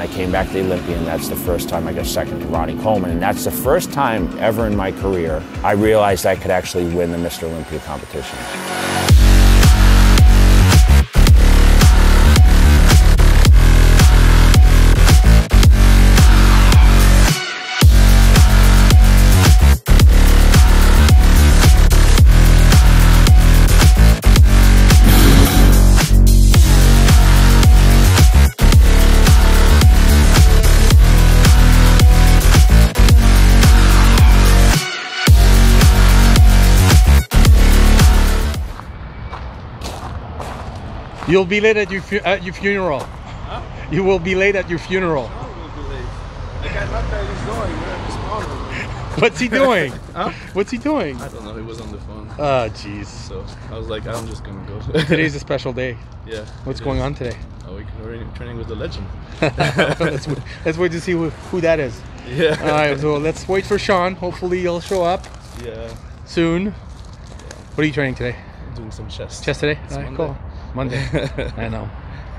came back to the Olympia, and that's the first time I got second to Ronnie Coleman. And that's the first time ever in my career I realized I could actually win the Mr. Olympia competition. You'll be late at your funeral. Huh? You will be late at your funeral. No, we'll be late. The guy left there, he's going. We're at the spawner. What's he doing? Huh? What's he doing? I don't know. He was on the phone. Oh, jeez. So I was like, I'm just gonna go. Today's a special day. Yeah. What's going on today? Oh, we're training with the legend. let's wait to see who that is. Yeah. All right, so let's wait for Shawn. Hopefully he'll show up. Yeah. Soon. Yeah. What are you training today? I'm doing some chest. Chest today? It's All right, Monday. cool. Monday.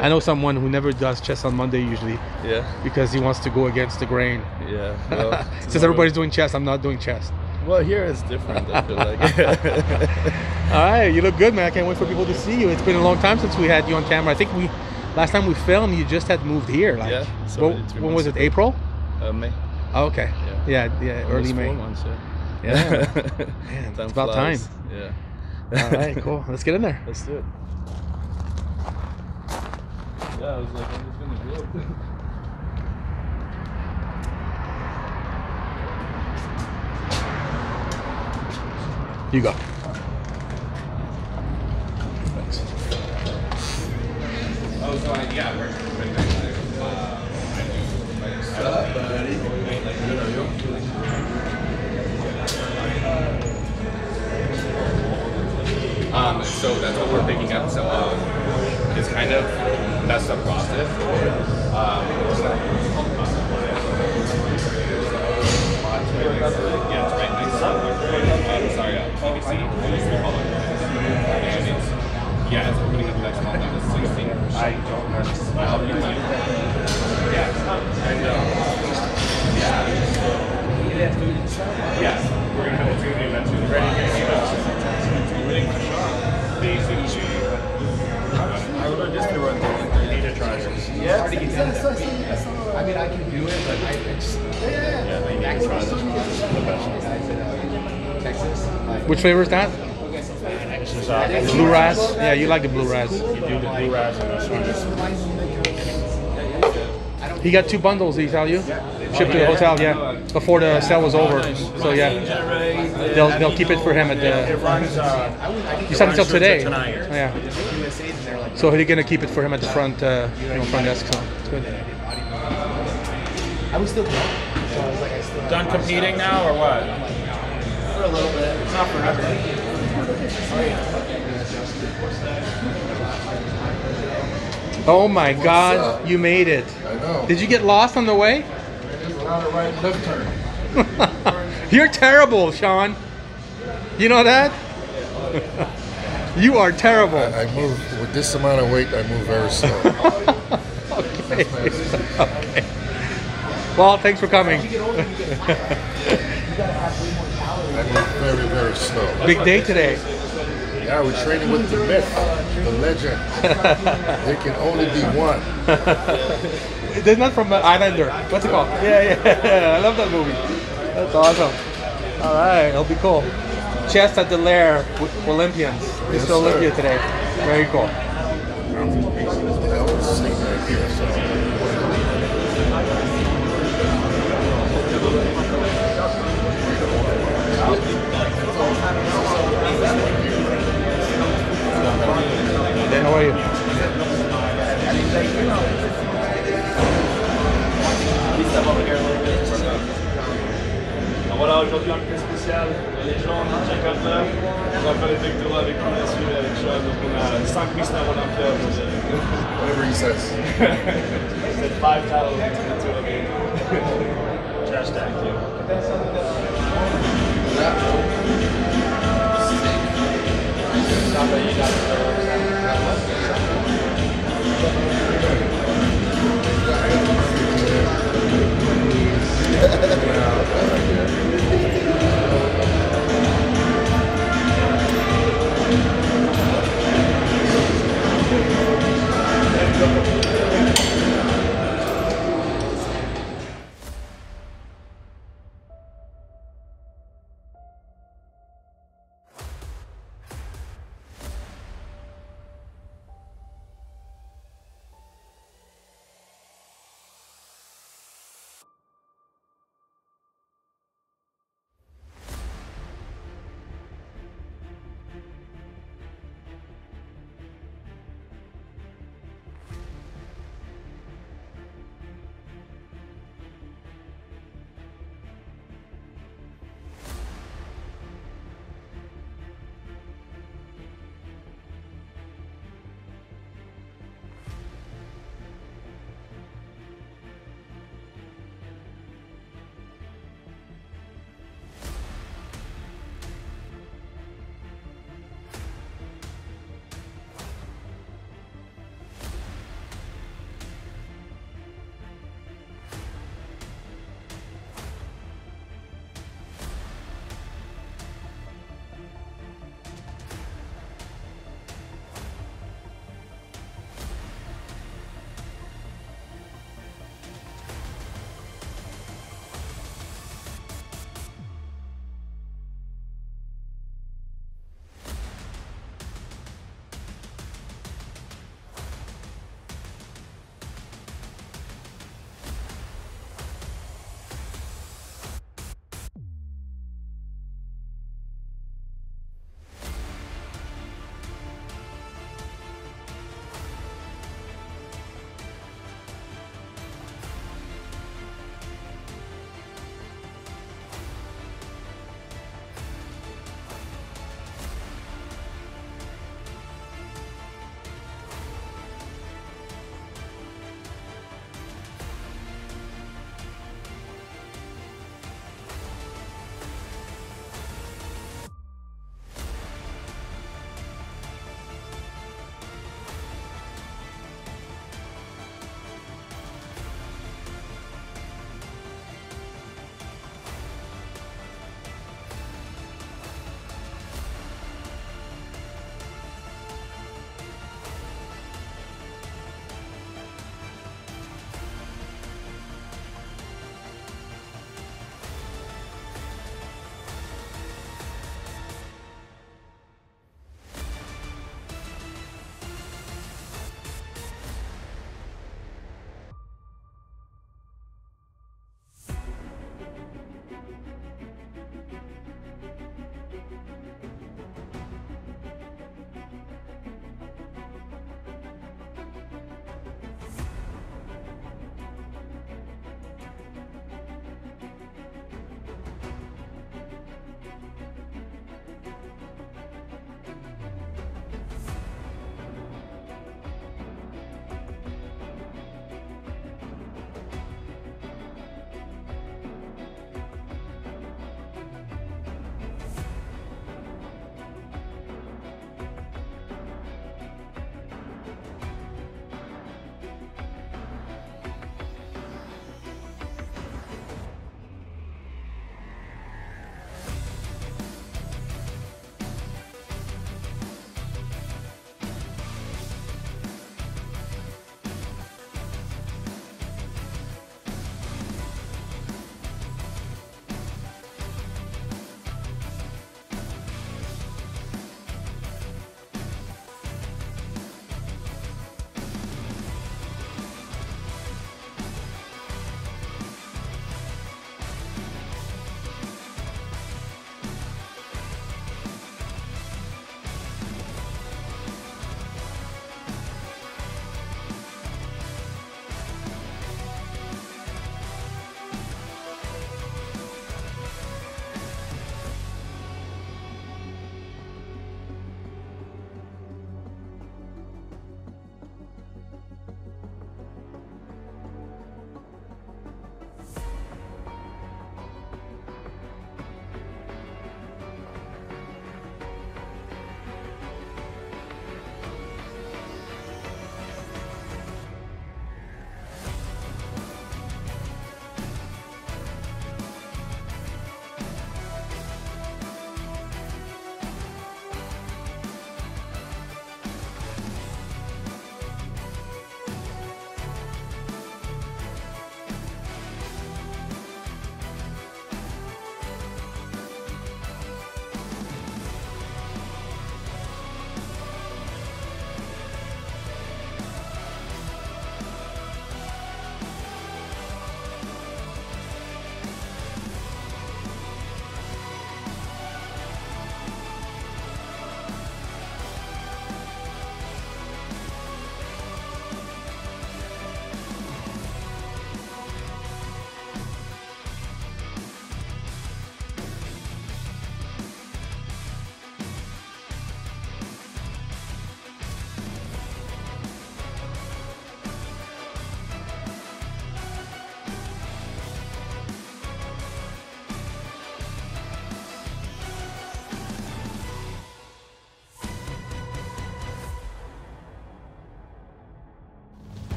I know someone who never does chest on Monday usually. Yeah. Because he wants to go against the grain. Yeah. Well, since everybody's doing chest, I'm not doing chest. Well, here it's different, I feel like. All right, you look good, man. I can't wait for people to see you. It's been a long time since we had you on camera. I think last time we filmed, you just had moved here. Like, yeah. So when was it? April? May. Oh, okay. Yeah. Yeah. Early May. 4 months, yeah. Yeah. Man, it's about time. Yeah. All right, cool. Let's get in there. Let's do it. Yeah, I was like, I'm just gonna do it. You go. Thanks. Oh, so yeah, we're so that's what we're picking up. So it's kind of messed up process. Yeah, it's right next to sorry, PVC. And it's, yeah, it's opening up the next month on the 16th. I don't know. I'll be with you. Yeah. And yeah. We're gonna have a training event soon. We're waiting for Shawn. Basically, I would just do it. Need to try it. Yeah. Hard to get done. I mean, I can do it, but I just I need to try this. Texas. Which flavor is that? This is Blue Raz? Yeah, you like the Blue Raz. You do the blue raz and this one. He got 2 bundles, he tell you? Shipped to the hotel, yeah. Before the sale was over. So yeah. They'll keep it for him at the... You said until today. Oh, yeah. So he's gonna keep it for him at the front front desk, so it's good. I was still going. So I was like, I still Done competing now or what? for a little bit. It's not forever. Oh my God, you made it. I know. Did you get lost on the way? I just went on a right left turn. You're terrible, Shawn. You know that? You are terrible. I move, with this amount of weight, I move very slow. Okay. Okay. Well, thanks for coming. I move very, very slow. Big day today. Yeah, we're training with the myth, the legend. There can only be one. They're not from Islander. What's it called? Yeah. I love that movie. That's awesome. All right, it'll be cool. Chest at the Lair with Olympians. Yes, Mr. Olympia sir. today. Very cool. I was sitting right here, so. How are you? Voilà, aujourd'hui un peu spécial, les gens de Jacob, on va faire les pectoraux avec lui là-dessus, avec Shawn, donc on a 5 Mr. Olympia. Whatever he says. Said 5 titles into it. Trash tag too.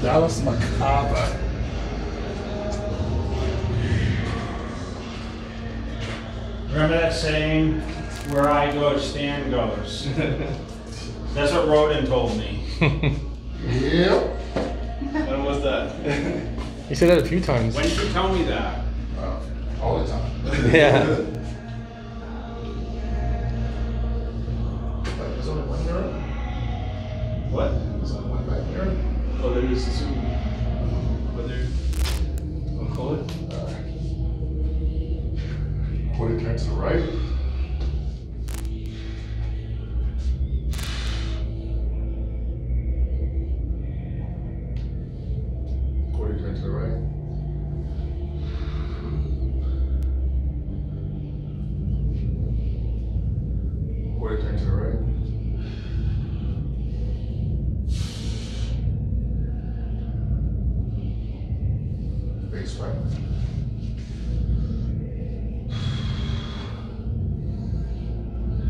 Dallas McCarver. Remember that saying, where I go, Stan goes. That's what Roden told me. Yep. When was that? He said that a few times. When did you tell me that? All the time. Yeah. There's only one mirror? What? There's only one back mirror? Oh, there is a whether I'll call it. Quarter turn to the right. Quarter turn to the right. Quarter turn to the right. Face right.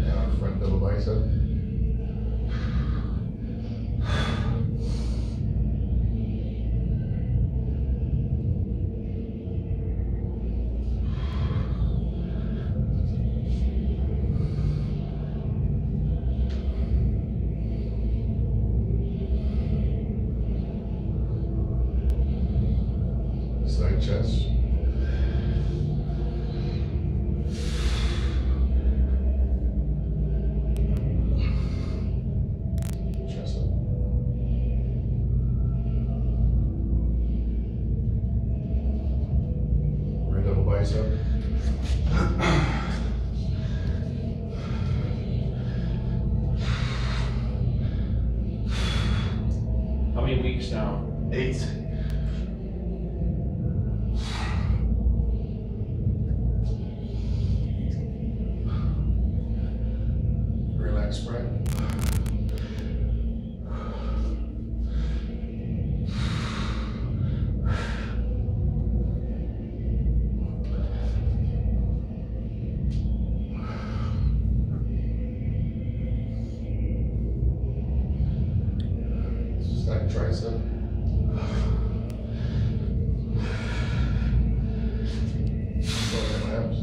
Down front double bicep. Side chest. Chest up. Rear double bicep. How many weeks now? 8. Relax spread. Stack tricep. Shoulder abs.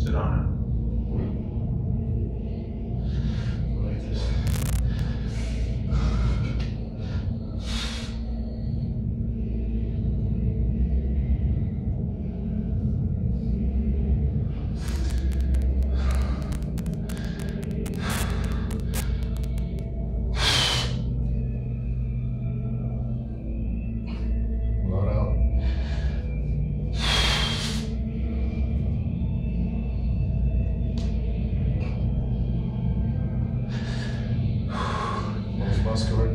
Sit on Like this. Load out. Most muscular.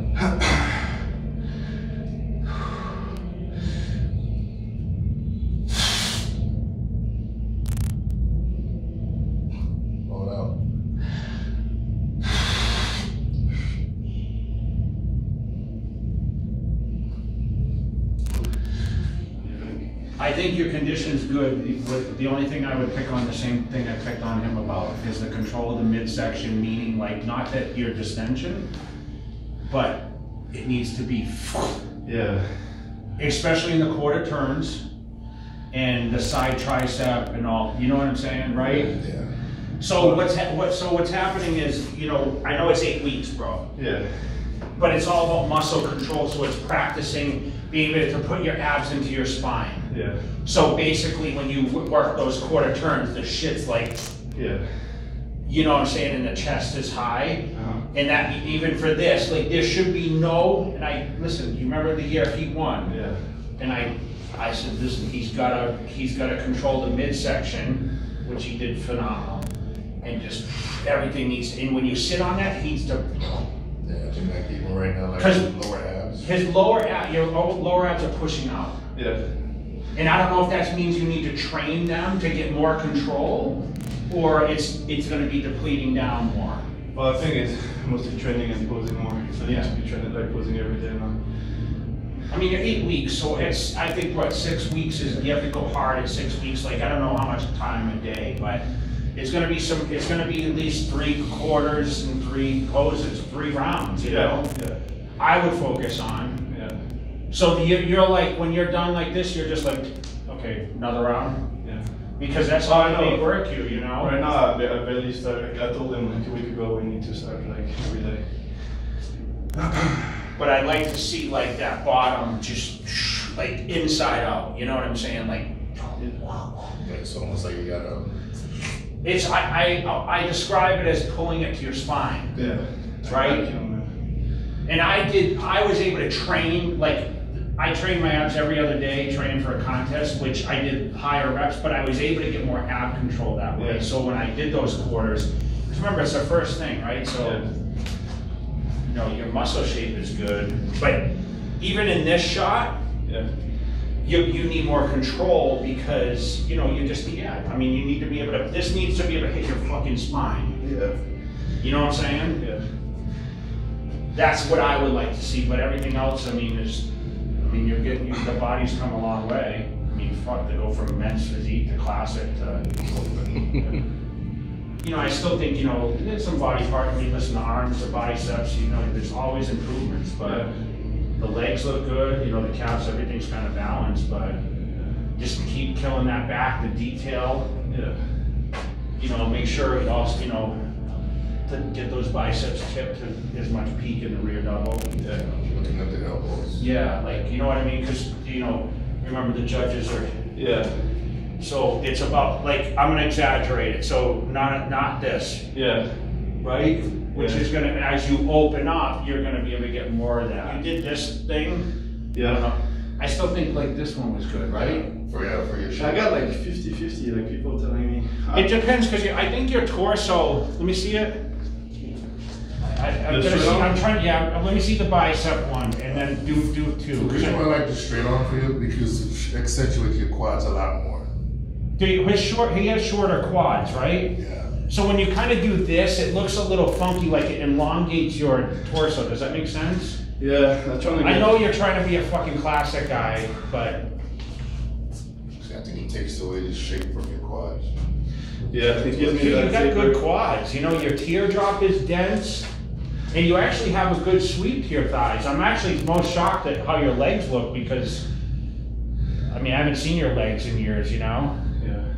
Load out. I think your condition's good. The only thing I would pick on, the same thing I picked on him about, is the control of the midsection, meaning like, not that you're distension, but it needs to be, Yeah. especially in the quarter turns and the side tricep and all, you know what I'm saying, right? Yeah. So what's happening is, you know, I know it's 8 weeks, bro, Yeah. but it's all about muscle control, so it's practicing being able to put your abs into your spine. Yeah. So basically, when you work those quarter turns, the shit's like, Yeah. you know what I'm saying, and the chest is high. Uh-huh. And that, even for this, like, there should be no, and listen, you remember the year he won? Yeah. And I said, listen, he's gotta control the midsection, which he did phenomenal. And just, everything needs, and when you sit on that, he needs to, Yeah, I think like even right now, like 'Cause lower abs. his your lower abs are pushing out. Yeah. And I don't know if that means you need to train them to get more control, or it's gonna be depleting down more. Well, I think it's mostly training and posing more. So I need Yeah. to be training like posing every day now. I mean, you're 8 weeks, so it's, I think, what, 6 weeks is, you have to go hard at 6 weeks, like, I don't know how much time a day, but it's gonna be at least 3 quarters and 3 poses, 3 rounds, you know? Yeah. I would focus on. Yeah. So you're like, when you're done like this, you're just like, okay, another round? Yeah. Because that's how they work you know? Right now, I barely start. I told him like a week ago we need to start like every day. But I'd like to see like that bottom just like inside out, you know what I'm saying? Like, It's almost like you gotta. it's, I describe it as pulling it to your spine. Yeah. Right? And I was able to train, like, I trained my abs every other day, training for a contest, which I did higher reps, but I was able to get more ab control that way. Yeah. So when I did those quarters, because remember, it's the first thing, right? So, you know, your muscle shape is good, but even in this shot, yeah. you need more control because, you know, you just, I mean, you need to be able to, this needs to be able to hit your fucking spine. Yeah. You know what I'm saying? Yeah. That's what I would like to see, but everything else, I mean, you're getting, the body's come a long way. I mean, fuck, to go from men's physique to classic to, you know, I still think, you know, there's some body part, I mean, listen, the arms, the biceps, you know, there's always improvements, but the legs look good, you know, the calves, everything's kind of balanced, but just keep killing that back, the detail, you know, make sure it also, you know, to get those biceps tipped to as much peak in the rear double. Yeah, looking at the elbows. Yeah, like, you know what I mean? Because, you know, remember the judges are, Yeah. so it's about, like, I'm gonna exaggerate it, so not this, Yeah. right? Which is gonna, as you open up, you're gonna be able to get more of that. You did this thing. Yeah. I still think like this one was good, right? For your shot. I got like 50-50, like people telling me. It depends, because I think your torso, let me see it. I'm trying, let me see the bicep one, and then do two. Because you want like the straight arm for you because it accentuates your quads a lot more. He has shorter quads, right? Yeah. So when you kind of do this, it looks a little funky, like it elongates your torso. Does that make sense? Yeah, I'm trying to get. I know you're trying to be a fucking classic guy, but I think it takes away the shape from your quads. Yeah, it gives me dude, that. you've got taper. good quads. You know, your teardrop is dense, and you actually have a good sweep to your thighs. I'm actually most shocked at how your legs look because, I mean, I haven't seen your legs in years, you know? Yeah.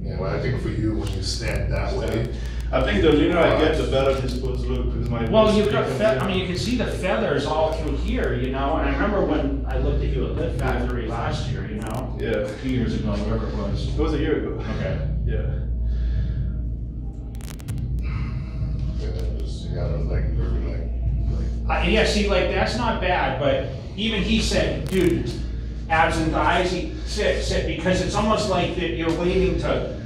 Yeah, well, I think for you, when you stand that way. I think the leaner I get, the better this supposed to look because my. Well, you've got, I mean, you can see the feathers all through here, you know? And I remember when I looked at you at Lift Factory last year, you know? Yeah. 2 years ago, whatever it was. It was a year ago. Okay. Yeah. You gotta like Yeah, see, like, that's not bad, but even he said, dude, abs and thighs, sit, because it's almost like that you're waiting to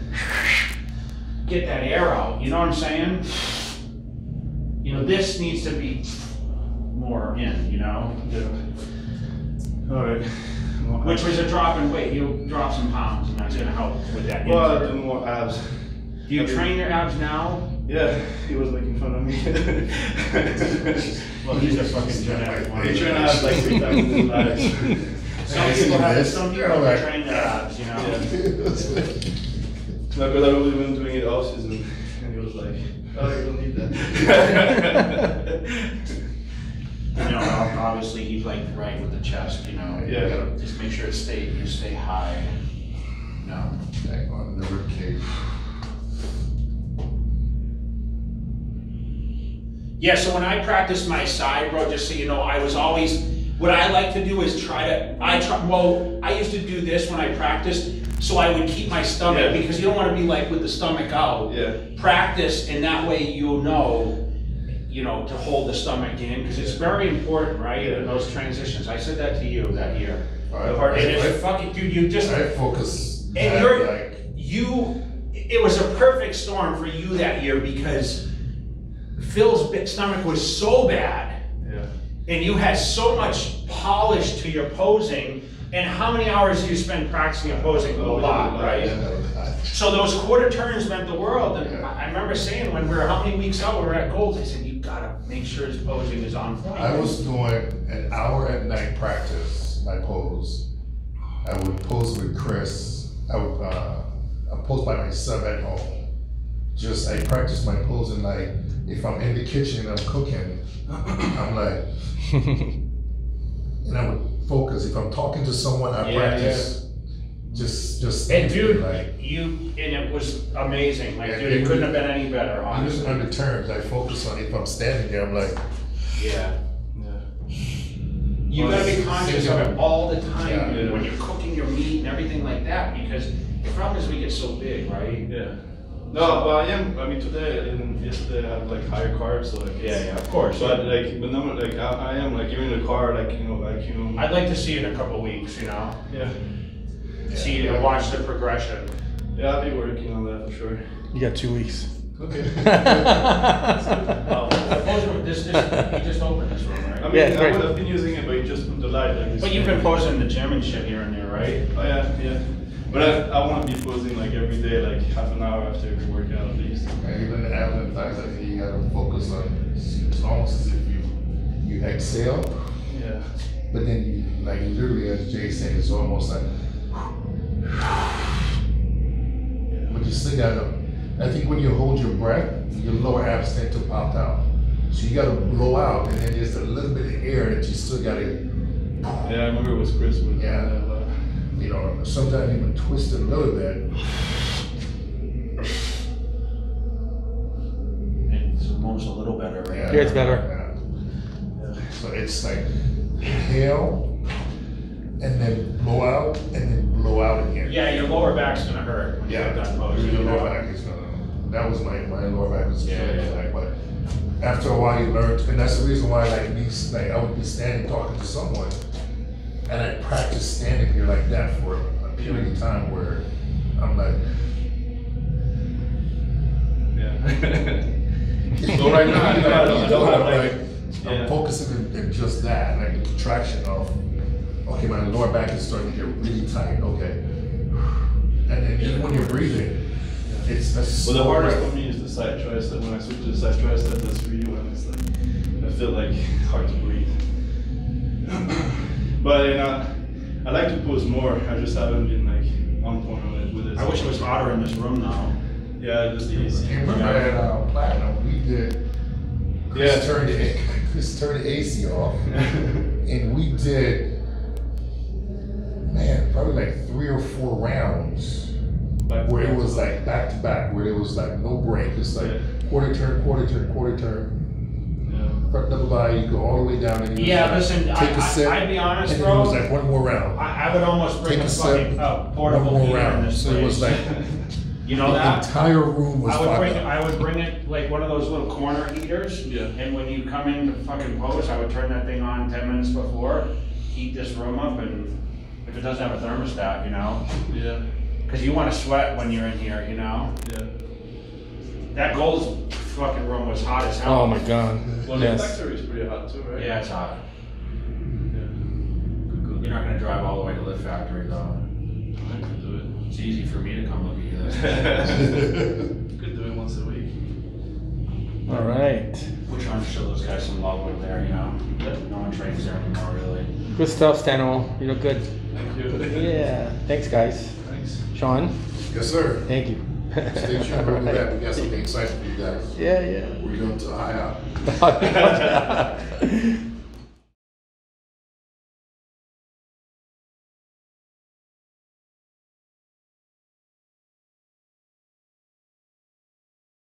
get that air out, you know what I'm saying? You know, this needs to be more in, you know? All right. Which was a drop in weight. You'll drop some pounds, and that's gonna help with that. Well, I do more abs. Do you train your abs now? Yeah, he was making fun of me. Well, he's a fucking genetic one. He trained abs like 3 times in his life. Some people train their abs, you know? No, because I was even doing it off season, and he was like, "Oh, you don't need that." You know, obviously he's like right with the chest, you know? Yeah. You gotta just make sure you stay high. No. Back on the rib cage. Yeah, so when I practice my side, bro, just so you know, I was always, what I like to do is I used to do this when I practiced, so I would keep my stomach, because you don't want to be like with the stomach out. Yeah. Practice, and that way you'll know, you know, to hold the stomach in, because it's very important, right, in those transitions. I said that to you that year. And it's fucking, dude, you just, I focus. and it was a perfect storm for you that year, because Phil's stomach was so bad, and you had so much polish to your posing. And how many hours do you spend practicing and posing? A lot, right? So those quarter turns meant the world. And I remember saying when we were how many weeks out, we were at Gold, I said, you gotta make sure his posing is on point. I was doing an hour at night practice, my pose. I would pose with Chris. I would pose by myself at home. just I practice my posing like if I'm in the kitchen and I'm cooking, I'm like, and I would focus. If I'm talking to someone, I practice. Just And dude, like and it was amazing. Like, Yeah, dude, it couldn't have been any better, I'm honestly. just under terms. I focus on if I'm standing there, I'm like, Yeah. You gotta be conscious of it all the time Yeah. when you're cooking your meat and everything like that, because the problem is we get so big, right? Yeah. No, but I am. I mean, today and yesterday I have like higher carbs, so like Of course. But like, but no, like I am like even in the car, like I'd like to see it in a couple weeks, you know? Yeah. See and watch the progression. Yeah, I'll be working on that for sure. You got 2 weeks. Okay. You just opened this room, right? I mean, Yeah, it's I great. would have been using it, but you just put the light like this. But you've been posing in the gym and shit here and there, right? Oh yeah. But I want to be posing like every day, like half an hour after every workout at least. and even the abdomen thighs, I think you gotta focus on. It's almost as if you exhale, Yeah. but then you like literally, as Jay said, it's almost like. But you still gotta. I think when you hold your breath, your lower abs tend to pop out. So you gotta blow out, and then there's a little bit of air that you still gotta. Yeah, I remember it was Chris with Yeah. You know, sometimes even twist it a little bit. It's almost a little better, right? Yeah, Here it's better. Yeah. So it's like inhale, and then blow out, and then blow out again. Yeah, your lower back's gonna hurt when you get done posing. Your lower back is gonna. That was my lower back was killing me. Yeah. Like, but after a while you learn, and that's the reason why like me, like I would be standing talking to someone, and I practice standing here like that for a period of time where I'm like. Yeah. So right now, I don't have, like, I'm focusing in just that, like the contraction of, okay, my lower back is starting to get really tight, okay. And then even when you're breathing, it's a Well, the slow hardest breath. for me is the side tricep. When I switch to the side tricep, that's really when it's like, I feel like hard to breathe. But I like to pose more. I just haven't been like on point with it. I wish it was hotter in this room now. Yeah, just the AC. You remember at Platinum, we did, Chris turned the AC off, and we did, man, probably like 3 or 4 rounds. Where it was like back to back, where it was like no break. It's like quarter turn, quarter turn, quarter turn. Front double body, you go all the way down and you Listen, take a sip. I'd be honest, and bro. then it was like one more round. I would almost bring Take a a fucking sip, portable one more heater in round. this So it was place. like You know the that? entire room was I would fired up. I would bring it like one of those little corner heaters. Yeah. And when you come in to fucking pose, I would turn that thing on 10 minutes before, heat this room up, and if it doesn't have a thermostat, you know? Yeah. Because you want to sweat when you're in here, you know? Yeah. That gold fucking room was hot as hell. Oh my god. Well, the Yes. factory is pretty hot too, right? Yeah, it's hot. Yeah. You're not gonna drive all the way to the factory though. I could do it. It's easy for me to come look at you. Could do it once a week. All right. We're trying to show those guys some love over there, you know? No one trains there anymore, really. Good stuff, Stanimal. You look good. Thank you. Yeah. Thanks, guys. Thanks. Shawn, Yes, sir. thank you. Stay tuned. We'll be back. We got something exciting for you guys. Yeah, yeah. We're going to high out.